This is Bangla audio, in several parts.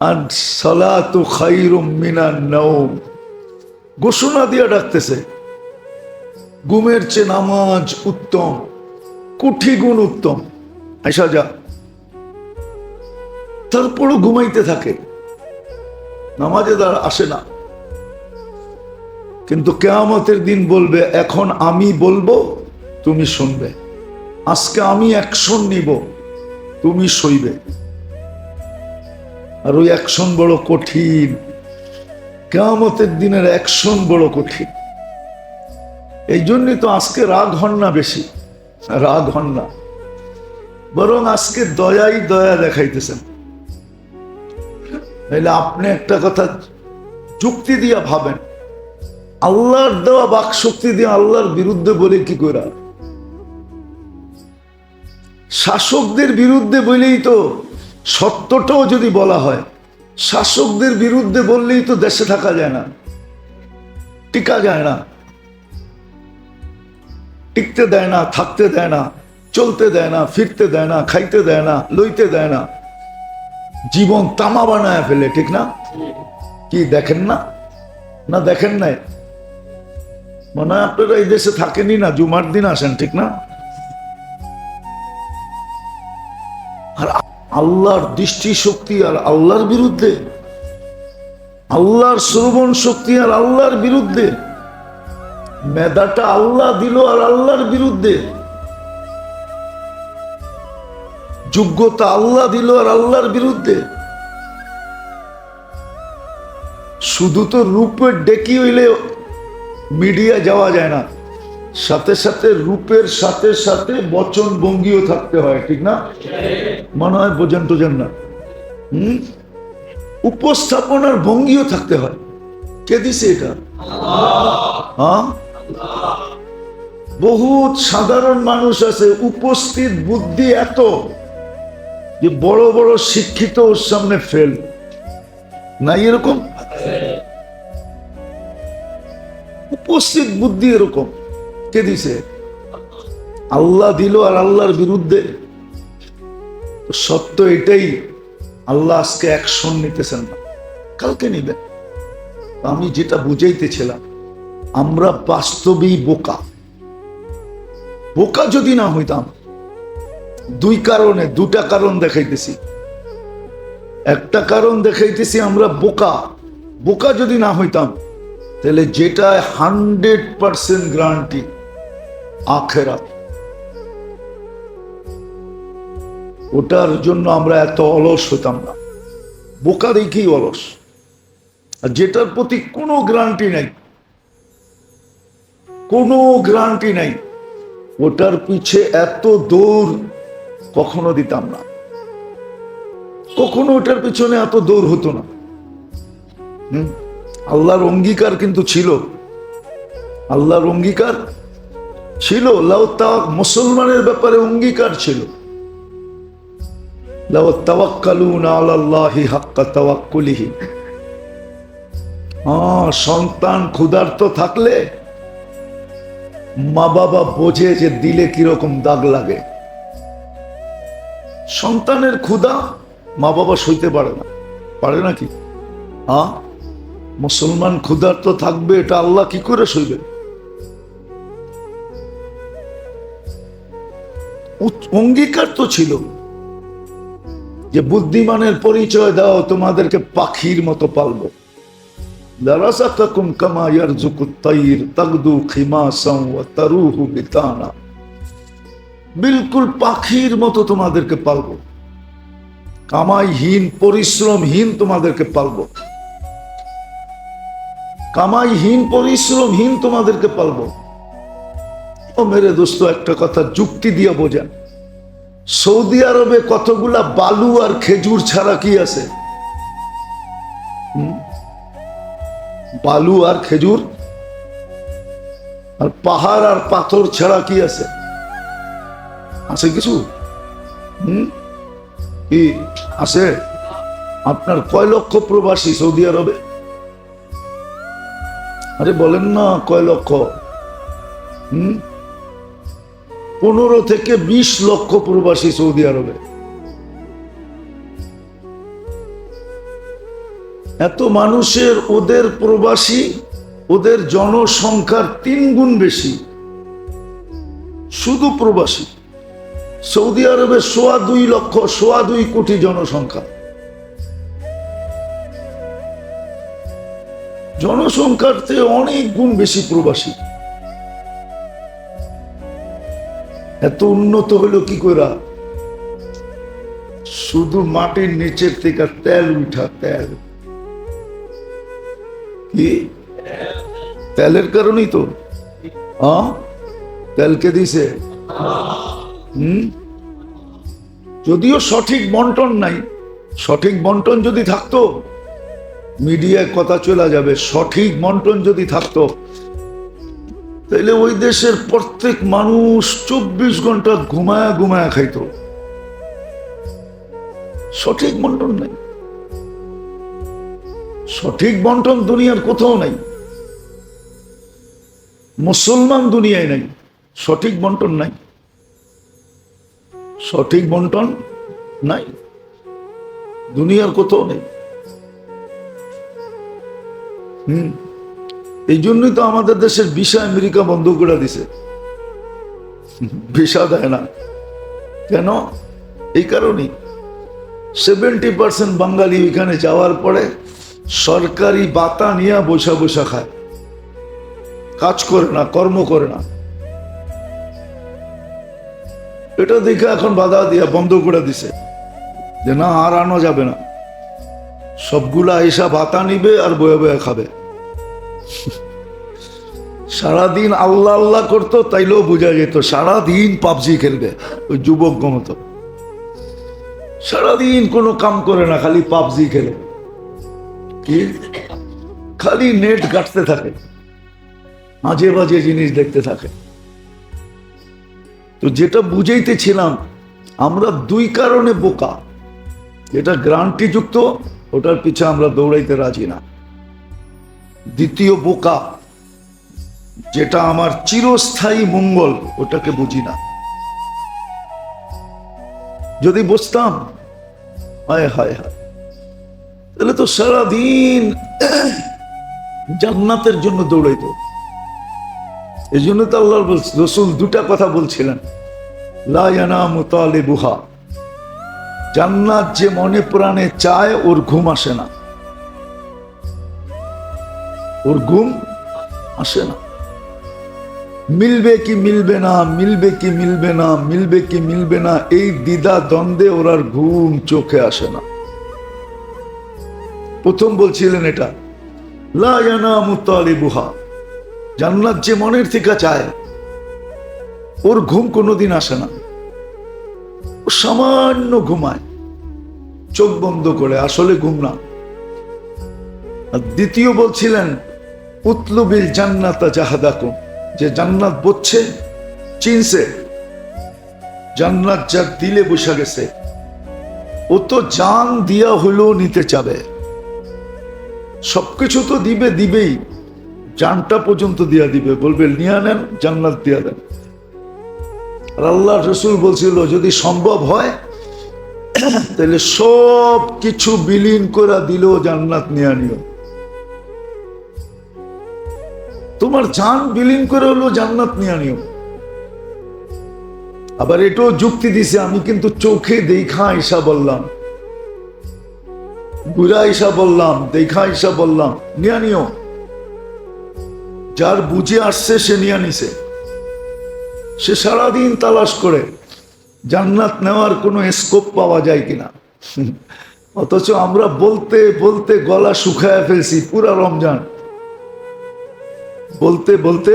আস-সালাতু খায়রুম মিনান নাওম, ঘোষণা দিয়ে ডাকতেছে ঘুমের চেয়ে নামাজ উত্তম, কোটি গুণ উত্তম। আইসা যা, তারপরও ঘুমাইতে থাকে, নামাজে আসে না। কিন্তু কিয়ামতের দিন বলবে, এখন আমি বলবো তুমি শুনবে, আজকে আমি অ্যাকশন নিব তুমি সইবে। আর ওই অ্যাকশন বড় কঠিন, কিয়ামতের দিনের অ্যাকশন বড় কঠিন। এই জন্যই তো আজকে রাগ হন না, বেশি রাগ হন না, বরং আজকে দয়াই দয়া দেখাইতেছেন। তাইলে আপনি একটা কথা যুক্তি দিয়া ভাবেন, আল্লাহর দেওয়া বাক শক্তি দিয়ে আল্লাহর বিরুদ্ধে বলে কি করে? শাসকদের বিরুদ্ধে বলেই তো, সত্যটাও যদি বলা হয়, শাসকদের বিরুদ্ধে বললেই তো দেশে থাকা যায় না, টিকা যায় না, টিকতে দেয় না, থাকতে দেয় না, চলতে দেয় না, ফিরতে দেয় না, খাইতে দেয় না, লইতে দেয় না, জীবন তামা বানায় ফেলে, ঠিক না? কি দেখেন না? না দেখেন নাই? মনে হয় আপনারা এই দেশে থাকেনি না, জুমার দিন আসেন, ঠিক না? আর আল্লাহর দৃষ্টি শক্তি আর আল্লাহর বিরুদ্ধে, আল্লাহর শ্রবণ শক্তি আর আল্লাহর বিরুদ্ধে, মেধাটা আল্লাহ দিল আর আল্লাহর বিরুদ্ধে, যোগ্যতা আল্লাহ দিল আর আল্লাহর বিরুদ্ধে। শুধু তো রূপের ডেকি হইলে মিডিয়া যাওয়া যায় না, সাথে সাথে রূপের সাথে সাথে বচন ভঙ্গিও থাকতে হয়, ঠিক না? মনে হয় বোঝেন টোঝেন না? উপস্থাপনার ভঙ্গিও থাকতে হয়। কে দিছে এটা? হ্যাঁ, বহুত সাধারণ মানুষ আছে, উপস্থিত বুদ্ধি এত যে বড় বড় শিক্ষিত ওর সামনে ফেল নাই, এরকম উপস্থিত বুদ্ধি এরকম। কে দিছে? আল্লাহ দিল আর আল্লাহর বিরুদ্ধে। সত্য এটাই, আল্লাহ আজকে অ্যাকশন নিতেছেন না, কালকে নিবেন। আমি যেটা বুঝাইতেছিলাম, আমরা বাস্তবেই বোকা। বোকা যদি না হইতাম, দুই কারণে, দুটা কারণ দেখাইতেছি। একটা কারণ দেখাইতেছি, আমরা বোকা। বোকা যদি না হইতাম, তাহলে যেটা 100% গ্যারান্টি, আখিরাত, ওটার জন্য আমরা এত অলস হইতাম না। বোকা দেখেই অলস। আর যেটার প্রতি কোনো গ্যারান্টি নাই, কোনো গ্যারান্টি নাই, ওটার পিছে এত দৌড় কখনো দিতাম না, কখনো ওটার পিছনে এত দৌড় হতো না। আল্লাহর অঙ্গীকার কিন্তু ছিল, আল্লাহর অঙ্গীকার ছিল, মুসলমানের ব্যাপারে অঙ্গীকার ছিল, লাউ তাওয়াক্কালুনা আলাল্লাহি হাক্কা তাওয়াক্কুলিহি। সন্তান ক্ষুধার্ত থাকলে মা বাবা বোঝে যে দিলে কিরকম দাগ লাগে। সন্তানের ক্ষুধা মা বাবা সইতে পারে না, পারে নাকি? মুসলমান ক্ষুধার্ত থাকবে, এটা আল্লাহ কি করে সইবে? অঙ্গীকার তো ছিল যে বুদ্ধিমানের পরিচয় দাও, তোমাদেরকে পাখির মতো পালবো। লারাযাকাকুম কামা ইয়ারযুকুত তাইর তাগদু খিমাসান ওয়া তারুহু বিতানা। বিলকুল পাখির মতো তোমাদেরকে পালবো, কামাইহীন পরিশ্রমহীন তোমাদেরকে পালবো, কামাইহীন পরিশ্রমহীন তোমাদেরকে পালবো। ও মেরে দোস্ত, একটা কথা যুক্তি দিয়ে বোঝেন, সৌদি আরবে কতগুলা বালু আর খেজুর ছাড়া কি আছে? বালু আর খেজুর আর পাহাড় আর পাথর ছাড়া কি আছে? আছে কিছু? কি আছে? আপনার কয় লক্ষ প্রবাসী সৌদি আরবে? আরে বলেন না, কয় লক্ষ? 15 থেকে 20 লক্ষ প্রবাসী সৌদি আরবে। এত মানুষের ওদের প্রবাসী, ওদের জনসংখ্যার 3 গুণ বেশি, শুধু প্রবাসী। সৌদি আরবে 2.25 কোটি জনসংখ্যা, জনসংখ্যার চেয়ে অনেক গুণ বেশি প্রবাসী। এত উন্নত হলো কি করে? শুধু মাটির নিচের থেকে তেল উঠা, তেল। কি তেলের কারণেই তো তেলকে দিছে। যদিও সঠিক বন্টন নাই, সঠিক বন্টন যদি থাকতো মিডিয়ায় কথা চলে যাবে। সঠিক বন্টন যদি থাকতো তাহলে ওই দেশের প্রত্যেক মানুষ 24 ঘন্টা ঘুমায়া ঘুমায়া খাইতো। সঠিক বন্টন নাই, সঠিক বন্টন দুনিয়ার কোথাও নাই। মুসলমান দুনিয়ায় নাই, সঠিক বন্টন নাই, সঠিক বন্টন নাই, দুনিয়ার কোথাও নেই। এই জন্যই তো আমাদের দেশের ভিসা আমেরিকা বন্ধ করে দিছে, ভিসা দেয় না। কেন? এই কারণেই 70% বাঙালি ওইখানে যাওয়ার পরে সরকারি বাতা নিয়ে বসা বসা খায়, কাজ করে না, কর্ম করে না। এটা দেখে এখন বাধা দিয়া বন্ধ করে দিছে যে না, আর আনো যাবে না। সবগুলা এসা ভাতা নিবে আর বয়ে বয়ে খাবে। সারাদিন আল্লাহ আল্লাহ করতো, তাইলেও বোঝা যেত সারাদিন পাবজি খেলবে। ওই যুবক মতো সারাদিন কোনো কাম করে না, খালি পাবজি খেলে, কি খালি নেট কাটতে থাকে, মাঝে মাঝে জিনিস দেখতে থাকে। তো যেটা বুঝাইতেছিলাম, আমরা 2 কারণে বোকা। যেটা গ্রান্টি যুক্ত ওটার পিছে আমরা দৌড়াইতে রাজি না। দ্বিতীয় বোকা, যেটা আমার চিরস্থায়ী মঙ্গল, ওটাকে বুঝি না। যদি বুঝতাম, হায় হায় হায়, তাহলে তো সারাদিন জান্নাতের জন্য দৌড়াইতো। এই জন্য তো আল্লাহ রসুল 2টা কথা বলছিলেন, লা ইয়ানামু তালিবুহা, জান্নাত যে মনে প্রাণে চায় ওর ঘুম আসে না, ওর ঘুম আসে না। মিলবে কি মিলবে না, মিলবে কি মিলবে না, মিলবে কি মিলবে না, এই দ্বিধা দ্বন্দ্বে ওর আর ঘুম চোখে আসে না। প্রথম বলছিলেন এটা, লা ইয়ানামু তালিবুহা, জান্নাত যে মনের থেকে চায় ওর ঘুম কোনোদিন আসে না। ও সামান্য ঘুমায়, চোখ বন্ধ করে, আসলে ঘুম না। আর দ্বিতীয় বলছিলেন, উতলুবিল জান্নাতা জাহাদাকুম, যে জান্নাত বুঝছে, চিনছে, জান্নাত যার দিলে বসে গেছে, ও তো জান দিয়া হইলেও নিতে চাবে। সবকিছু তো দিবে, দিবেই, জানটা পর্যন্ত দিয়া দিবে, বলবে নিয়ে নেন, জান্নাত দিয়া দেন। আর আল্লাহ রসুল বলছিল, যদি সম্ভব হয় তাহলে সব কিছু বিলীন করে দিলেও জান্নাত নিয়ে নিও। তোমার জান বিলীন করে হলো জান্নাত নিয়ে নিও। আবার এটাও যুক্তি দিছে, আমি কিন্তু চোখে দেখা ঈশা বললাম, বুড়া ঈশা বললাম, দেখা ঈশা বললাম, নিয়ে নিও। যার বুঝে আসছে সে নিয়ে নিছে। সে সারাদিন তালাশ করে জান্নাত নেওয়ার কোনো স্কোপ পাওয়া যায় কিনা। অথচ আমরা বলতে বলতে গলা শুকায় ফেলছি পুরা রমজান, বলতে বলতে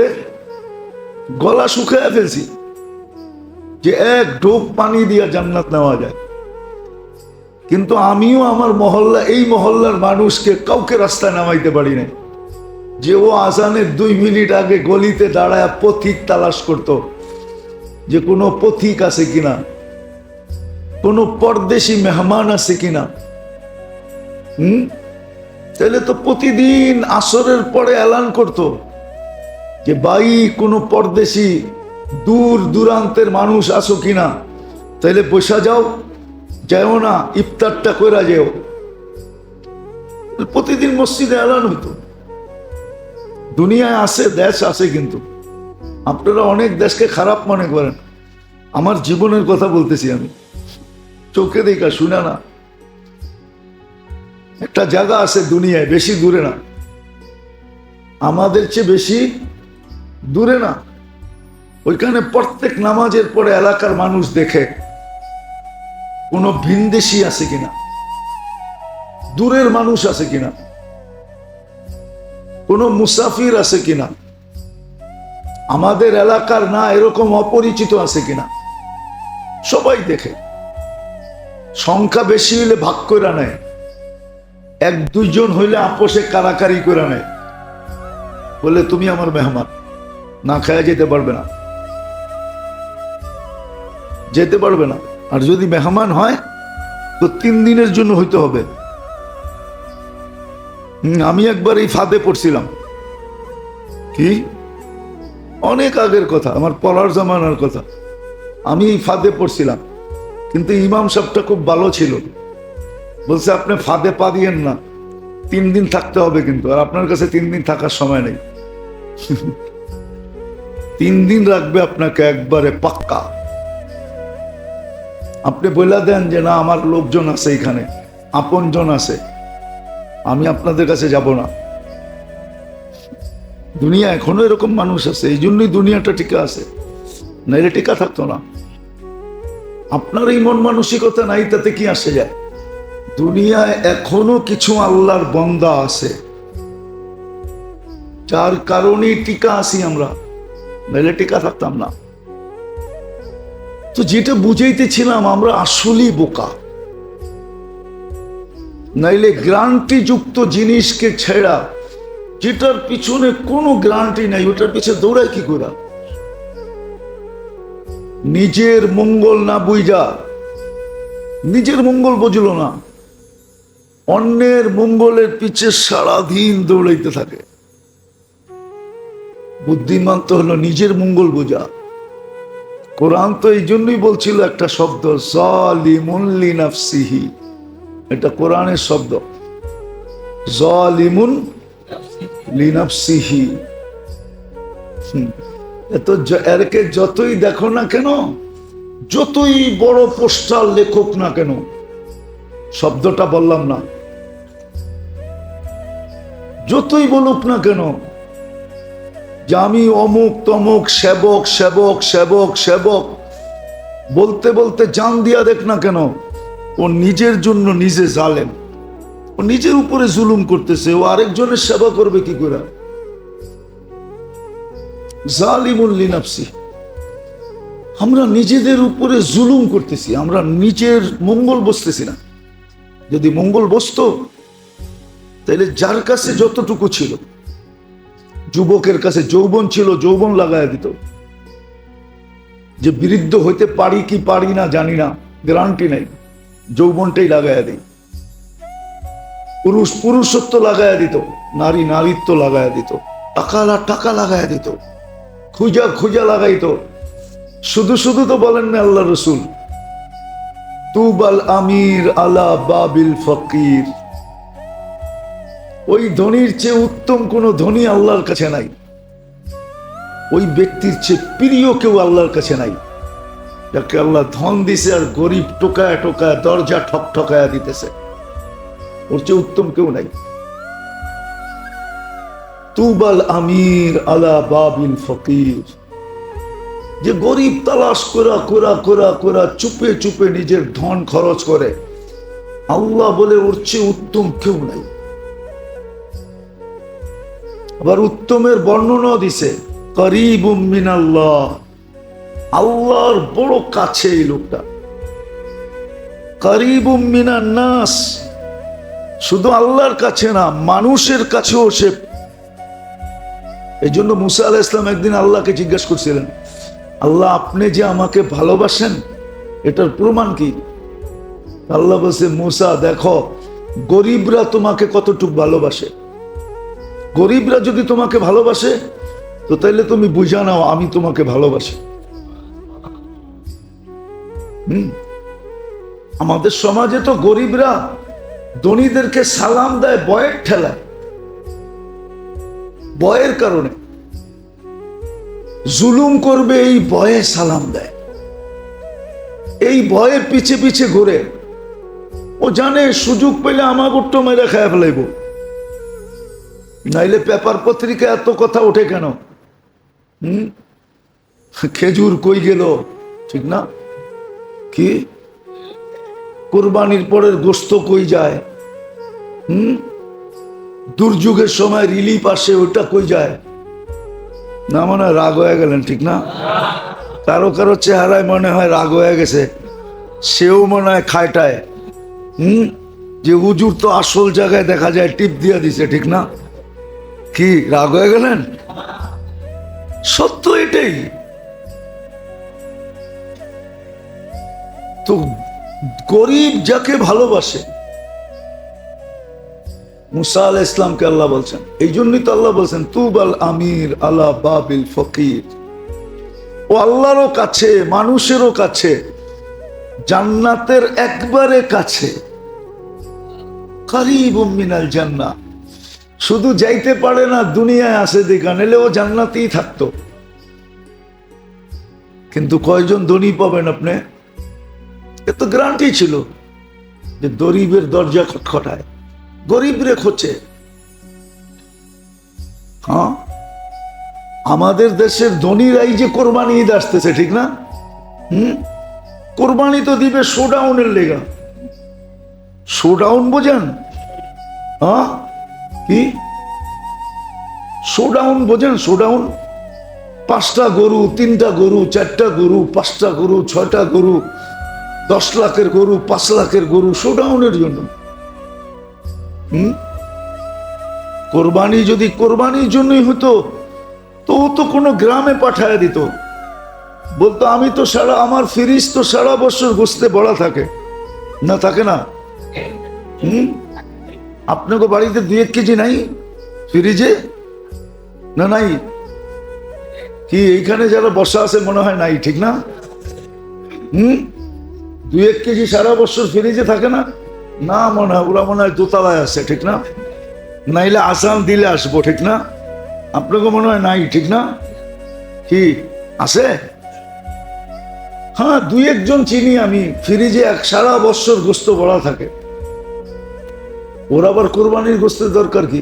গলা শুকায় ফেলছি যে 1 ঢোক পানি দিয়ে জান্নাত নেওয়া যায়। কিন্তু আমিও আমার মহল্লা, এই মহল্লার মানুষকে কাউকে রাস্তায় নামাইতে পারি না যে ও আজানের 2 মিনিট আগে গলিতে দাঁড়ায় পথিক তালাশ করত, যে কোনো পথিক আছে কিনা, কোনো পরদেশি মেহমান আছে কিনা। তাহলে তো প্রতিদিন আসরের পরে এলান করত যে ভাই কোনো পরদেশি দূর দূরান্তের মানুষ আসো কিনা, তাহলে বসা যাও, যাও না, ইফতারটা কইরা যেও। প্রতিদিন মসজিদে এলান হইতো। দুনিয়ায় আছে, দেশ আছে, কিন্তু আপনারা অনেক দেশকে খারাপ মনে করেন। আমার জীবনের কথা বলতেছি আমি, চোখে দেখা শুনে না। একটা জায়গা আছে দুনিয়ায়, বেশি দূরে না, আমাদের চেয়ে বেশি দূরে না। ওইখানে প্রত্যেক নামাজের পরে এলাকার মানুষ দেখে কোনো ভিনদেশি আছে কিনা, দূরের মানুষ আছে কিনা, কোনো মুসাফির আছে কিনা, আমাদের এলাকার না এরকম অপরিচিত আছে কিনা, সবাই দেখে। সংখ্যা বেশি হইলে ভাগ করে নেয়, এক দুইজন হইলে আপোষে কারাকারি করে নেয়, বলে তুমি আমার মেহমান, না খায়া যেতে পারবে না, যেতে পারবে না। আর যদি মেহমান হয় তো 3 দিনের জন্য হইতে হবে। আমি একবার এই ফাঁদে পড়ছিলাম, কি অনেক আগের কথা, আমার পড়ার জামানার কথা। আমি এই ফাঁদে পড়ছিলাম, কিন্তু ইমাম সাহেবটা খুব ভালো ছিল, বলছে আপনি ফাঁদে পা দিয়েন না, 3 দিন থাকতে হবে কিন্তু, আর আপনার কাছে 3 দিন থাকার সময় নেই। 3 দিন রাখবে আপনাকে একবারে পাক্কা। আপনি বলে দেন যে না আমার লোকজন আছে, এখানে আপনজন আছে, আমি আপনাদের কাছে যাব না। দুনিয়া এখনো এরকম মানুষ আছে, এই জন্যই দুনিয়াটা টিকা আছে, নাইলে টিকা থাকতো না। আপনার এই মন মানসিকতা নাই, তাতে কি আসে যায়? দুনিয়ায় এখনো কিছু আল্লাহর বান্দা আছে, যার কারণেই টিকা আসি আমরা, নাইলে টিকা থাকতাম না। তো যেটা বুঝাইতেছিলাম, আমরা আসলেই বোকা। নাইলে গ্যারান্টি যুক্ত জিনিসকে ছেড়া, যেটার পিছনে কোনো গ্যারান্টি নাই, ওটার পিছনে দৌড়ায় কি করে? নিজের মঙ্গল না বুঝা, নিজের মঙ্গল বুঝলো না, অন্যের মঙ্গলের পিছে সারাদিন দৌড়াইতে থাকে। বুদ্ধিমান তো হলো নিজের মঙ্গল বোঝা। কোরআন তো এই জন্যই বলছিল একটা শব্দ, যালিমুন লিনাফসিহি, এটা কোরআনের শব্দ, যালিমুন লিনাফসিহি। এত এরকে যতই দেখো না কেন, যতই বড় পোস্টার লেখক না কেন, শব্দটা বললাম না, যতই বলুক না কেন যে আমি অমুক তমুক সেবক সেবক সেবক সেবক, বলতে বলতে জান দিয়া দেখ না কেন, ও নিজের জন্য নিজে জালেম, ও নিজের উপরে জুলুম করতেছে, ও আরেকজনের সেবা করবে কি করে? জালিমুন লিনাফসি। আমরা নিজেদের উপরে জুলুম করতেছি, আমরা নিজের মঙ্গল বসতেছি না। যদি মঙ্গল বসতো, তাহলে যার কাছে যতটুকু ছিল, যুবকের কাছে যৌবন ছিল, যৌবন লাগায় দিত, যে বৃদ্ধ হইতে পারি কি পারি না জানি না, গ্যারান্টি নাই, যৌবনটাই লাগায় দিই। পুরুষ পুরুষত্ব লাগায় দিত, নারী নারীত্ব লাগায় দিত, টাকা লাগায় দিত, খুঁজা খুঁজা লাগাইতো। শুধু শুধু তো বলেন না আল্লাহ রসুল, তুবাল আমির আলা বাবিল ফকির, ওই ধনীর চেয়ে উত্তম কোন ধনী আল্লাহর কাছে নাই, ওই ব্যক্তির চেয়ে প্রিয় কেউ আল্লাহর কাছে নাই, যাকে আল্লাহ ধন দিছে আর গরিব টোকায় টোকায় দরজা ঠক ঠকায়া দিতেছে, ওর চেয়ে উত্তম কেউ নাই। তুবাল আমির আলা বাবিল ফকির, যে গরিব তালাশ করা করা করা করা চুপে চুপে নিজের ধন খরচ করে, আল্লাহ বলে ওর চেয়ে উত্তম কেউ নাই। আবার উত্তমের বর্ণনা দিছে, করিবুম মিনাল্লাহ, আল্লাহর বড় কাছে এই লোকটা। করিবুম মিনান নাস, শুধু আল্লাহর কাছে না, মানুষের কাছেও সে। এই জন্য মুসা আলাইহিস সালাম একদিন আল্লাহকে জিজ্ঞাসা করছিলেন, আল্লাহ আপনি যে আমাকে ভালোবাসেন এটার প্রমাণ কি? আল্লাহ বলছে, মুসা দেখো গরিবরা তোমাকে কতটুকু ভালোবাসে, গরিবরা যদি তোমাকে ভালোবাসে তো তাইলে তুমি বুঝা নাও আমি তোমাকে ভালোবাসি। আমাদের সমাজে তো গরিবরা ধনীদেরকে সালাম দেয় বয়ের ঠেলায়, বয়ের কারণে জুলুম করবে এই ভয়ে সালাম দেয়, এই ভয়ে পিছে পিছে ঘুরে। ও জানে সুযোগ পেলে আমাগোট্টো মেরে খায় ফেলাইব, নাইলে পেপার পত্রিকা এত কথা ওঠে কেন? খেজুর কই গেল, ঠিক না? কি কোরবানির পরের গোস্ত কই যায়? দুর্যোগের সময় রিলিফ আসে, ওটা কই যায়? না মনে হয় রাগ হয়ে গেলেন, ঠিক না? কারো কারো চেহারায় মনে হয় রাগ হয়ে গেছে, সেও মনে হয় খায়টায় যে হুজুর তো আসল জায়গায় দেখা যায় টিপ দিয়ে দিছে, ঠিক না? কি রাগ হয়ে গেলেন? সত্য এটাই তো। গরিব যাকে ভালোবাসে, মুসা আলাইহিস ইসলামকে আল্লাহ বলছেন, এই জন্যই তো আল্লাহ বলছেন তুবাল আমির আলা বাবিল ফকির। ও আল্লাহরও কাছে, মানুষেরও কাছে, জান্নাতের একবারে কাছে, কারীবুম মিনাল জান্নাহ। শুধু যাইতে পারে না, দুনিয়ায় আসে দেখা, নিলে ও জান্নাতেই থাকতো। কিন্তু কয়জন ধনী পাবেন আপনি? এত গ্যারান্টি ছিল যে গরিবের দরজা খটখটায়, গরিব রে খোঁচে। হ্যাঁ, আমাদের দেশের ধনীরাই যে কোরবানি ঈদ আসতেছে, ঠিক না? কোরবানি তো দিবে শোডাউনের লেগা। শোডাউন বোঝেন? হ্যাঁ, কি শোডাউন বোঝেন? শোডাউন 5টা গরু, 3টা গরু, 4টা গরু, 5টা গরু, 6টা গরু, 10 লাখের গরু, 5 লাখের গরু, শোডাউনের জন্য। কোরবানি যদি কোরবানির জন্যই হতো তো ও তো কোনো গ্রামে পাঠায় দিত, বলতো আমি তো আমার ফ্রিজ তো সারা বছর গোস্তে ভরা থাকে, না থাকে না? আপনাকে বাড়িতে 2-1 কেজি নাই ফ্রিজে? না নাই? কি এইখানে যারা বসা আছে মনে হয় নাই, ঠিক না? 2-1 কেজি সারা বছর ফ্রিজে থাকে না? না মনে হয়, ওরা মনে হয় দোতলায় আছে, ঠিক না? নাইলে আসাম দিলে আসবো, ঠিক না? আপনাকে মনে হয় নাই, ঠিক না? কি আছে? হ্যাঁ, 2-1 জন চিনি আমি, ফ্রিজে সারা বছর গোস্ত ভরা থাকে। ওর আবার কোরবানির গোস্তের দরকার কি?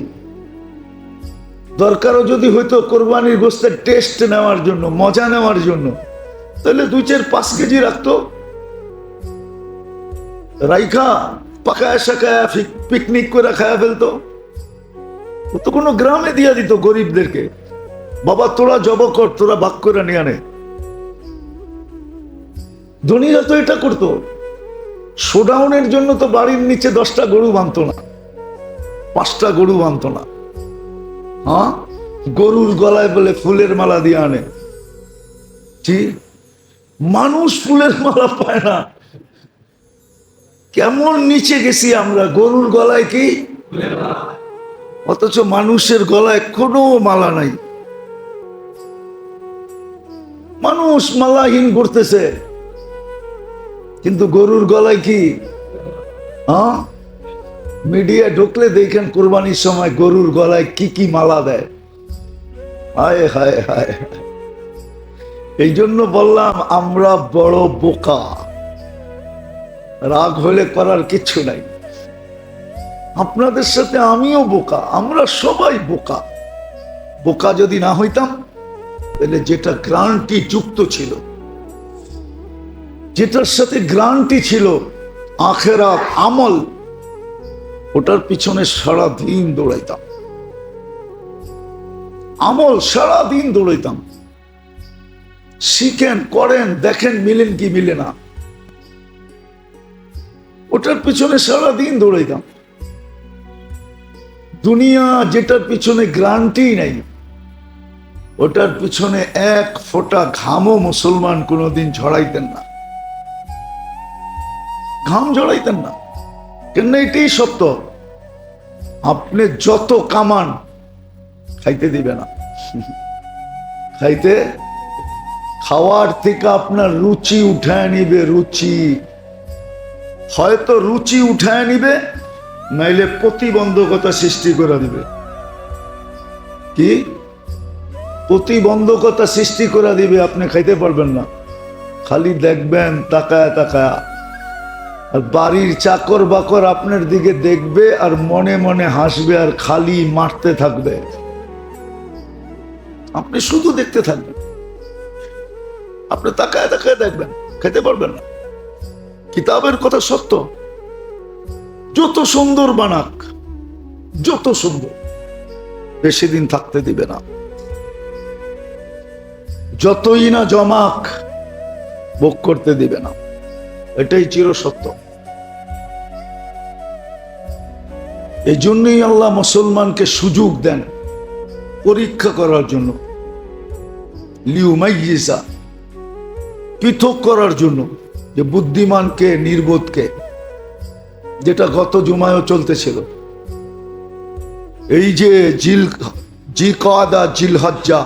দরকারও যদি হইতো কোরবানির গোস্তের টেস্ট নেওয়ার জন্য, মজা নেওয়ার জন্য, তাহলে 2-4-5 কেজি রাখতো, রাইখা পাকায় শাকায় পিকনিক করে খায়া ফেলতো। ও তো কোনো গ্রামে দিয়া দিত গরিবদেরকে, বাবা তোরা জব কর, তোরা ভাগ করে নিয়ে আনে। ধনীরা তো এটা করতো। শোডাউনের জন্য তো বাড়ির নিচে 10টা গরু বাঁধতো না, 5টা গরু বাঁধতো না। হ্যাঁ, গরুর গলায় বলে ফুলের মালা দিয়ে আনে। কি মানুষ ফুলের মালা পায় না? কেমন নিচে গেছি আমরা, গরুর গলায় কি, অথচ মানুষের গলায় কোনো মালা নাই। মানুষ মালাহীন করতেছে, কিন্তু গরুর গলায় কি? হ্যাঁ, মিডিয়া ঢুকলে দেখেন কোরবানির সময় গরুর গলায় কি কি মালা দেয়। হায় হায় হায়, এই জন্য বললাম আমরা বড় বোকা। রাগ হলে করার কিচ্ছু নাই। আপনাদের সাথে আমিও বোকা, আমরা সবাই বোকা। বোকা যদি না হইতাম তাহলে যেটা গ্রান্টি যুক্ত ছিল, যেটার সাথে গ্রান্টি ছিল আখেরাত আমল, ওটার পিছনে সারা দিন দৌড়াইতাম। আমল সারা দিন দৌড়াইতাম। শিখেন, করেন, দেখেন মিলেন কি মিলে না, ওটার পিছনে সারা দিন দৌড়াইতাম। দুনিয়া যেটার পিছনে গ্রান্টি নাই, ওটার পিছনে 1 ফোঁটা ঘামও মুসলমান কোনোদিন ঝরাইতেন না, ঘাম ঝরাইতেন না। কেন? এটাই সত্য। আপনি যত কামান, খাইতে দিবে না। খাওয়ার থেকে আপনার রুচি উঠায় নিবে। রুচি হয়তো রুচি উঠায় নিবে, নাইলে প্রতিবন্ধকতা সৃষ্টি করে দিবে। কি প্রতিবন্ধকতা সৃষ্টি করে দিবে, আপনি খাইতে পারবেন না। খালি দেখবেন তাকায় তাকায়, আর বাড়ির চাকর বাকর আপনার দিকে দেখবে আর মনে মনে হাসবে আর খালি মারতে থাকবে, আপনি শুধু দেখতে থাকবেন। আপনি তাকায় তাকায় দেখবেন, খেতে পারবেন না। কিতাবের কথা সত্য, যত সুন্দর বানাক, যত সুন্দর, বেশি দিন থাকতে দিবে না। যতই না জমাক, ভোগ করতে দিবে না। এটাই চিরসত্য। এই জন্যই আল্লাহ মুসলমানকে সুযোগ দেন পরীক্ষা করার জন্য, লিউমাইয়িজা, পৃথক করার জন্য, যে বুদ্ধিমানকে নির্বোধকে, যেটা গত জুমায়ও চলতেছিল। এই যে জিলকাদা, জিলহজ্জা,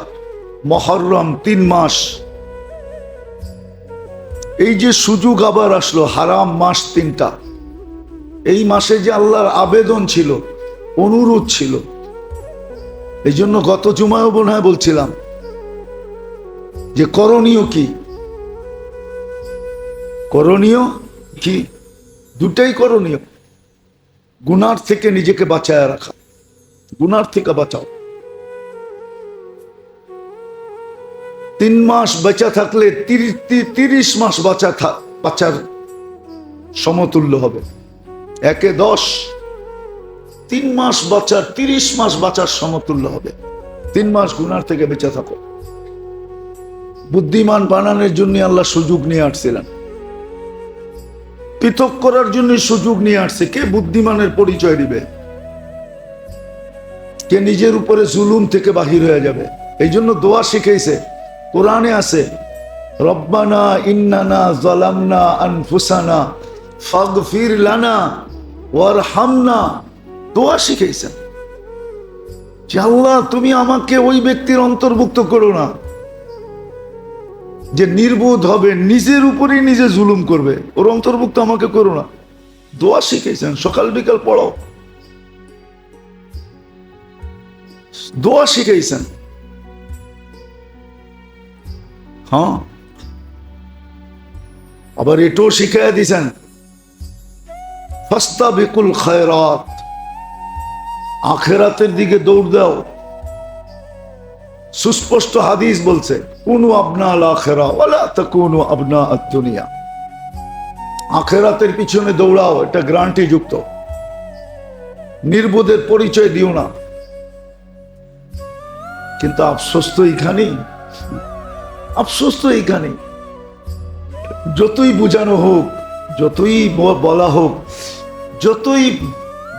মুহররম, 3 মাস, এই যে সুযোগ আবার আসলো, হারাম মাস 3টা, এই মাসে যে আল্লাহর আবেদন ছিল, অনুরোধ ছিল। এই জন্য গত জুমায়ও মনে হয় বলছিলাম যে করণীয় কি, করণীয় কি, দুটাই করণীয়। গুনার থেকে নিজেকে বাঁচায় রাখা, গুনার থেকে বাঁচাও। 3 মাস বাঁচা থাকলে 30 মাস বাঁচার সমতুল্য হবে। 1-10, 3 মাস বাঁচার 30 মাস বাঁচার সমতুল্য হবে। 3 মাস গুনার থেকে বেঁচে থাকো। বুদ্ধিমান বানানোর জন্য আল্লাহ সুযোগ নিয়ে আসছিলেন, পৃথক করার জন্য সুযোগ নিয়ে আসছে। কে বুদ্ধিমানের পরিচয় দিবে? কে নিজের উপরে জুলুম থেকে বাহির হয়ে যাবে? এই জন্য দোয়া শিখাইছে, কোরআনে আছে, রব্বানা ইন্নানা যালামনা আনফুসানা ফাগফির লানা ওয়ারহামনা। দোয়া শিখাইছেন যে আল্লাহ তুমি আমাকে ওই ব্যক্তির অন্তর্ভুক্ত করো না যে নির্বোধ হবে, নিজের উপরেই নিজে জুলুম করবে, ওর অন্তর্ভুক্ত আমাকে করো না। দোয়া শিখাইছেন, সকাল বিকাল পড়ো, দোয়া শিখাইছেন। হ্যাঁ, আবার এটাও শিখাইয়া দিছেন, ফাস্তাবিকুল খায়রাত, আখিরাতের দিকে দৌড় দাও। সুস্পষ্ট হাদিস বলছে, কুনু আবনা আল আখিরা ওয়ালা তাকুনু আবনা আদ-দুনিয়া। আখিরাতের পিছনে দৌড়াও, এটা গ্যারান্টি যুক্ত। নির্বোধের পরিচয় দিও না। কিন্তু আফসোস তো এইখানেই, আফসোস তো এইখানেই। যতই বোঝানো হোক, যতই বলা হোক, যতই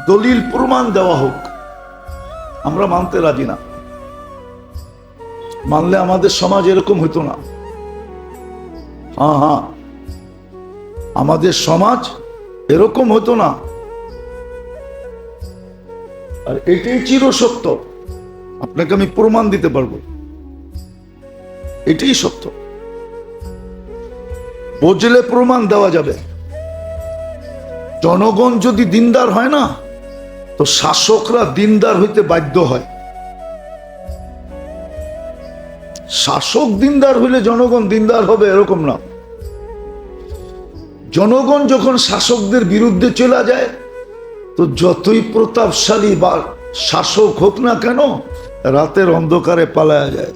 দলিল প্রমাণ দেওয়া হোক, আমরা মানতে রাজি না। মানলে আমাদের সমাজ এরকম হইতো না। হ্যাঁ, আমাদের সমাজ এরকম হতো না। আর এটাই চিরসত্য, আপনাকে আমি প্রমাণ দিতে পারবো, এটাই সত্য। বুঝলে প্রমাণ দেওয়া যাবে। জনগণ যদি দিনদার হয় না, তো শাসকরা দিনদার হইতে বাধ্য হয়। শাসক দিনদার হইলে জনগণ দিনদার হবে এরকম না। জনগণ যখন শাসকদের বিরুদ্ধে চলে যায়, তো যতই প্রতাপশালী বা শাসক হোক না কেন, রাতের অন্ধকারে পালায়া যায়।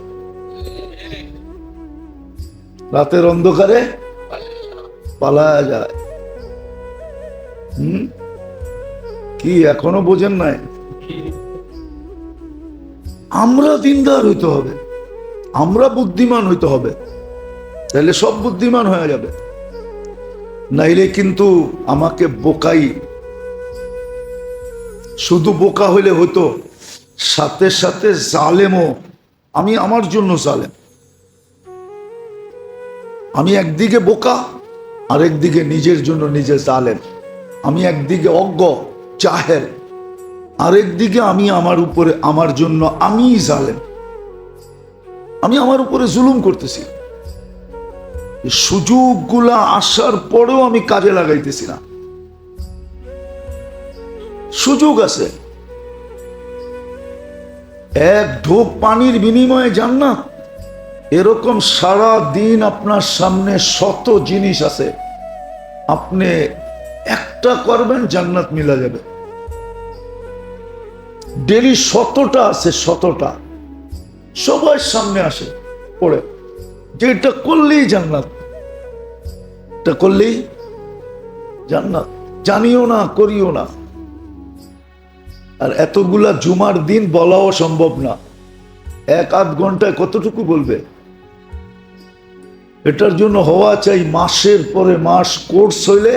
রাতের অন্ধকারে পালায়া যায়। কি এখনো বোঝেন নাই? আমরা দিনদার হইতে হবে, আমরা বুদ্ধিমান হইতে হবে, তাহলে সব বুদ্ধিমান হয়ে যাবে। নাইলে কিন্তু আমাকে বোকাই, শুধু বোকা হইলে হইতো, সাথে সাথে জালেমও। আমি আমার জন্য জালেম। আমি একদিকে বোকা, আরেকদিকে নিজের জন্য নিজে জালেম। আমি একদিকে অজ্ঞ জাহেল, আরেকদিকে আমি আমার উপরে, আমার জন্য আমি জালেম। আমি আমার উপরে জুলুম করতেছি। সুযোগগুলা আসার পরেও আমি কাজে লাগাইতেছি না। সুযোগ আছে। এক ঢোক পানির বিনিময়ে জান্নাত, এরকম সারা দিন আপনার সামনে শত জিনিস আছে, আপনি একটা করবেন জান্নাত মিলা যাবে। ডেলি শতটা আছে, শতটা সবার সামনে আসে পড়ে, যে এটা করলেই জান্নাত, এটা করলেই জান্নাত। জানিও না, করিও না। আর এতগুলা জুমার দিন বলাও সম্ভব না, এক আধ ঘন্টায় কতটুকু বলবে? এটার জন্য হওয়া চাই মাসের পরে মাস কোর্স হইলে,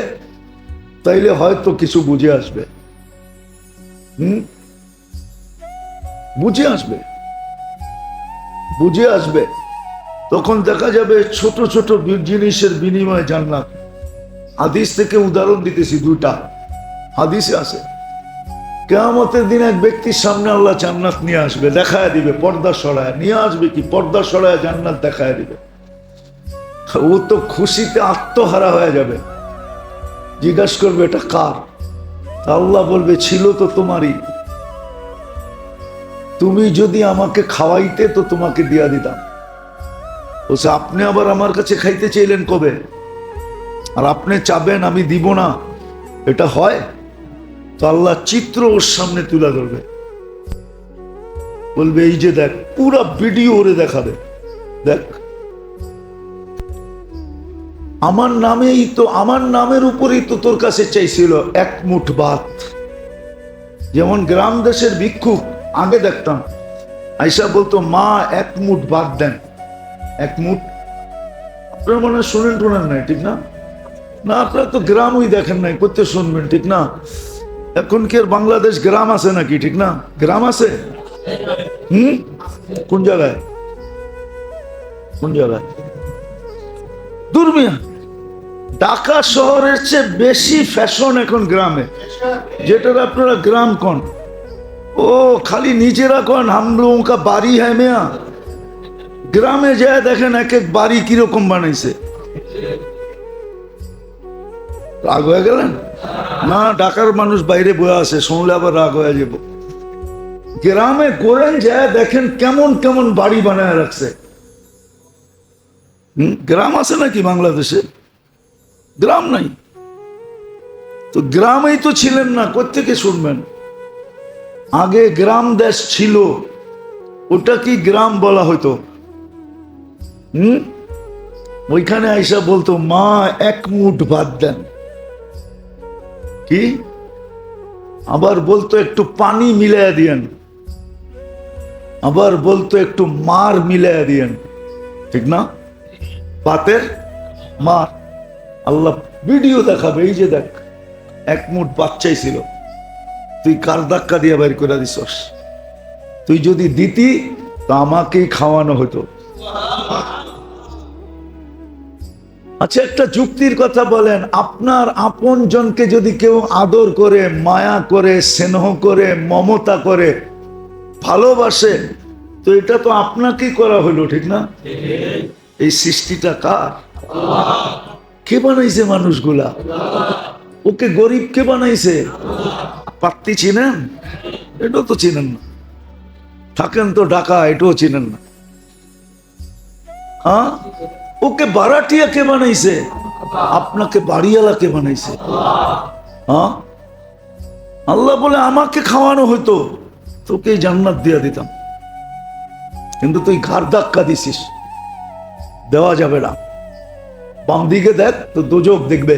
তাইলে হয়তো কিছু বুঝে আসবে। বুঝে আসবে, বুঝে আসবে। তখন দেখা যাবে ছোট ছোট জিনিসের বিনিময়ে জান্নাত। হাদিস থেকে উদাহরণ দিতেছি, দুইটা হাদিসে আছে। কিয়ামতের দিন এক ব্যক্তির সামনে আল্লাহ জান্নাত নিয়ে আসবে, দেখায় দিবে, পর্দা সরায় নিয়ে আসবে। কি পর্দা সরায় জান্নাত দেখায় দিবে। ও তো খুশিতে আত্মহারা হয়ে যাবে, জিজ্ঞাসা করবে এটা কার? আল্লাহ বলবে ছিল তো তোমারই, তুমি যদি আমাকে খাওয়াইতে তো তোমাকে দিয়া দিতাম। বলছে আপনি আবার আমার কাছে খাইতে চাইলেন কবে? আর আপনি চাবেন আমি দিব না, এটা হয়? তো আল্লাহ চিত্র ওর সামনে তুলে ধরবে, বলবে এই যে দেখ, পুরো ভিডিও ওরে দেখাবে, দেখ আমার নামেই তো, আমার নামের উপরেই তো তোর কাছে চাইছিল এক মুঠ ভাত। যেমন গ্রাম দেশের ভিক্ষুক আগে দেখতাম, আইসা বলতো মা এক মুঠ ভাত দেন, এক মুঠ। আপনারা মনে হয় শুনেন টুনেন নাই, ঠিক না? না, আপনারা তো গ্রামই দেখেন নাই, করতে শুনবেন, ঠিক না? এখন কি আর বাংলাদেশ গ্রাম আছে নাকি, ঠিক না? গ্রাম আছে? কোন জায়গায়? কোন জায়গায়? দুর্মিয়া। ঢাকা শহরের চেয়ে বেশি ফ্যাশন এখন গ্রামে, যেটার আপনারা গ্রাম কোন। ও খালি নিজেরা কোন হাম লোগোं का বাড়ি হ্যাঁ মেয়া। গ্রামে যায় দেখেন এক এক বাড়ি কিরকম বানাইছে। রাগ হয়ে গেলেন না? ঢাকার মানুষ বাইরে বয়ে আছে, শুনলে আবার রাগ হয়ে যাব। গ্রামে গোরেন যায় দেখেন কেমন কেমন বাড়ি বানায় রাখছে। গ্রাম আছে নাকি বাংলাদেশে? গ্রাম নাই তো, গ্রামেই তো ছিলেন না, কোত্থেকে শুনবেন? আগে গ্রাম দেশ ছিল, ওটা কি গ্রাম বলা হইতো? ওইখানে আইসা বলতো মা এক মুঠ ভাত দেন, কি আবার বলতো একটু পানি মিলাইয়া দিয়েন, আবার বলতো একটু মার মিলাইয়া দিয়েন, ঠিক না? ভাতের মার। আল্লাহ ভিডিও দেখাবে, এই যে দেখ এক মুঠ ভাত চাইছিল, তুই কার ধাক্কা দিয়ে বের করে দিছস? তুই যদি দিতি তা আমাকেই খাওয়ানো হতো। আচ্ছা, একটা যুক্তির কথা বলেন, আপনার আপন জনকে যদি কেউ আদর করে, মায়া করে, স্নেহ করে, মমতা করে, ভালোবাসে, তো এটা তো আপনাকেই করা হলো, ঠিক না? এই সৃষ্টিটা কার? কে বানাইছে মানুষগুলা? ওকে গরিব কে বানাইছে? পাত্তি চিনেন? এটাও তো চিনেন না। থাকেন তো ঢাকা, এটাও চিনেন না। হ্যাঁ, ওকে বারাটিয়া কে বানাইছে? আপনাকে বাড়িওয়ালা কে বানাইছে? হ্যাঁ, আল্লাহ বলে আমাকে খাওয়ানো হতো, তোকে জান্নাত দিয়া দিতাম, কিন্তু তুই ঘাড় ধাক্কা দিছিস, দেওয়া যাবে না। বাম দিকে দেখ তো দোজক দেখবে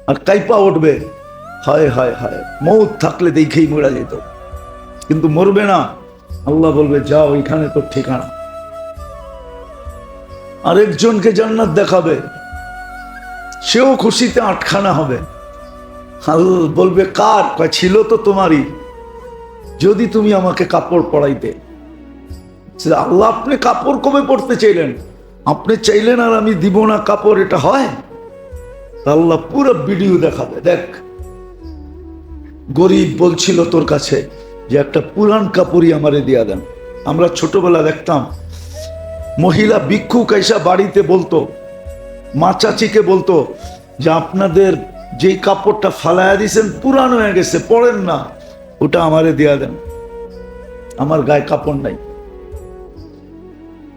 আর কাইপা উঠবে, হায় হায় হায়, মৌত থাকলে দেখেই মরা যেত, কিন্তু মরবে না। আল্লাহ বলবে যাও, ওইখানে তোর ঠিকানা। আরেকজনকে জান্নাত দেখাবে, সেও খুশিতে আটখানা হবে। আল্লাহ বলবে কার? কয় ছিল তো তোমারই, যদি তুমি আমাকে কাপড় পরাইতে। আল্লাহ আপনি কাপড় কবে পরতে চাইলেন? আপনি চাইলেন আর আমি দিব না কাপড়, এটা হয়? আল্লাহ পুরো ভিডিও দেখাবে, দেখ গরিব বলছিল তোর কাছে যে একটা পুরান কাপড়ই আমারে দিয়া দেন। আমরা ছোটবেলা দেখতাম মহিলা ভিক্ষুক এসে বাড়িতে বলতো, মা চাচিকে বলতো যে আপনাদের যেই কাপড়টা ফালাইয়া দিয়েছেন পুরান হয়ে গেছে, পরেন না, ওটা আমারে দিয়া দেন, আমার গায়ে কাপড় নাই।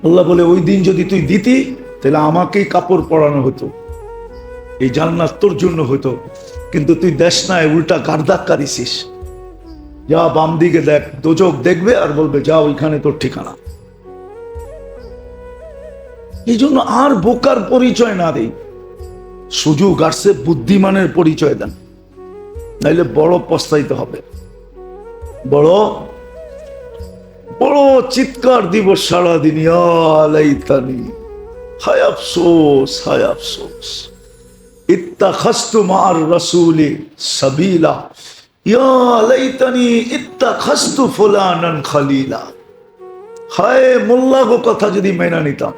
আল্লাহ বলে ওই দিন যদি তুই দিতি তাহলে আমাকেই কাপড় পরানো হতো, এই জান্নাত তোর জন্য হতো, কিন্তু তুই দেশ নাই, উল্টা গার্দাক্কা দিছিস। যা বাম দিকে দেখ, দোজক দেখবে আর বলবে যা ওইখানে তোর ঠিকানা। এই জন্য আর বোকার পরিচয় না দেই, সুযোগ আসছে বুদ্ধিমানের পরিচয় দেন, নাইলে বড় পস্তাইতে হবে। বড় বড় চিৎকার দিব সারাদিন, লাইতানি, হায় আফসোস, হায় আফসোস, ইত্তাখাযতু মা'আর রাসূলি সাবিলা, ইয়া লাইতানি ইত্তাখাযতু ফুলানান খলিলা। হায় মোল্লা গো কথা যদি মেনে নিতাম।